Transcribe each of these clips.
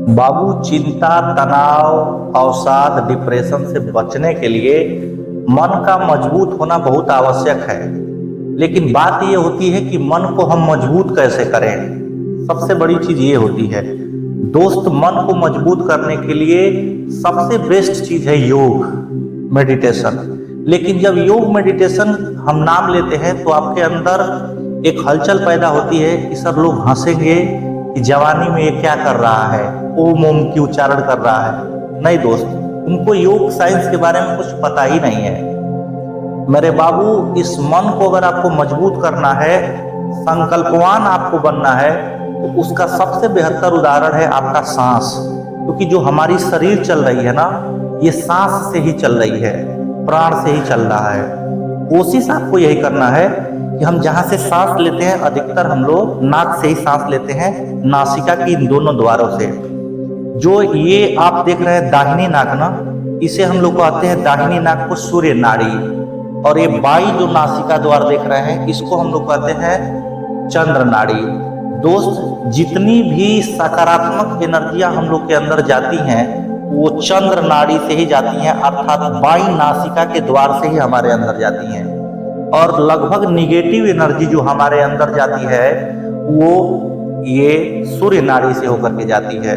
बाबू, चिंता, तनाव, अवसाद, डिप्रेशन से बचने के लिए मन का मजबूत होना बहुत आवश्यक है। लेकिन बात ये होती है कि मन को हम मजबूत कैसे करें। सबसे बड़ी चीज ये होती है दोस्त, मन को मजबूत करने के लिए सबसे बेस्ट चीज है योग, मेडिटेशन। लेकिन जब योग मेडिटेशन हम नाम लेते हैं तो आपके अंदर एक हलचल पैदा होती है कि सब लोग हंसेंगे कि जवानी में ये क्या कर रहा है, ओम ओम की उच्चारण कर रहा है। नहीं दोस्त, उनको योग साइंस के बारे में कुछ पता ही नहीं है। मेरे बाबू, इस मन को अगर आपको मजबूत करना है, संकल्पवान आपको बनना है, तो उसका सबसे बेहतर उदाहरण है आपका सांस। क्योंकि जो हमारी शरीर चल रही है ना, ये सांस से ही चल रही है, प्राण से ही चल रहा है। कोशिश आपको यही करना है कि हम जहां से सांस लेते हैं, अधिकतर हम लोग नाक से ही सांस लेते हैं, नासिका की इन दोनों द्वारों से। जो ये आप देख रहे हैं दाहिनी नाक ना, इसे हम लोग कहते हैं दाहिनी नाक को सूर्य नाड़ी, और ये बाई जो नासिका द्वार देख रहे हैं, इसको हम लोग कहते हैं चंद्र नाड़ी। दोस्त, जितनी भी सकारात्मक एनर्जियां हम लोग के अंदर जाती हैं वो चंद्र नाड़ी से ही जाती हैं, अर्थात बाई नासिका के द्वार से ही हमारे अंदर जाती हैं। और लगभग निगेटिव एनर्जी जो हमारे अंदर जाती है वो ये सूर्य नाड़ी से होकर के जाती है।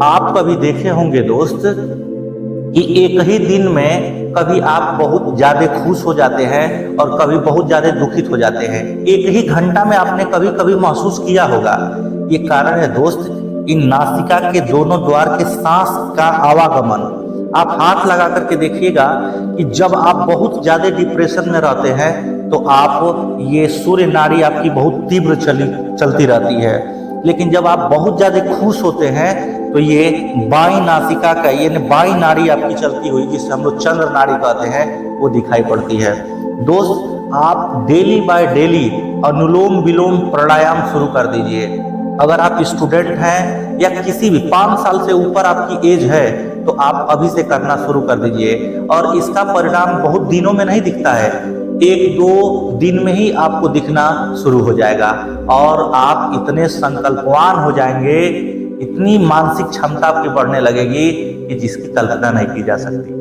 आप कभी देखे होंगे दोस्त कि एक ही दिन में कभी आप बहुत ज्यादा खुश हो जाते हैं और कभी बहुत ज्यादा दुखित हो जाते हैं। एक ही घंटा में आपने कभी कभी महसूस किया होगा। ये कारण है दोस्त, इन नासिका के दोनों द्वार के सांस का आवागमन। आप हाथ लगा करके देखिएगा कि जब आप बहुत ज्यादा डिप्रेशन में रहते हैं तो आप ये सूर्य नाड़ी आपकी बहुत तीव्र चलती रहती है। लेकिन जब आप बहुत ज्यादा खुश होते हैं तो ये बाई नासिका का, ये बाई नाड़ी आपकी चलती हुई, जिसे हम लोग चंद्र नाड़ी कहते हैं, वो दिखाई पड़ती है। दोस्त, आप डेली बाय डेली अनुलोम विलोम प्राणायाम शुरू कर दीजिए। अगर आप स्टूडेंट हैं या किसी भी 5 साल से ऊपर आपकी एज है तो आप अभी से करना शुरू कर दीजिए, और इसका परिणाम बहुत दिनों में नहीं दिखता है, 1-2 दिन में ही आपको दिखना शुरू हो जाएगा। और आप इतने संकल्पवान हो जाएंगे, इतनी मानसिक क्षमता आपकी बढ़ने लगेगी कि जिसकी कल्पना नहीं की जा सकती।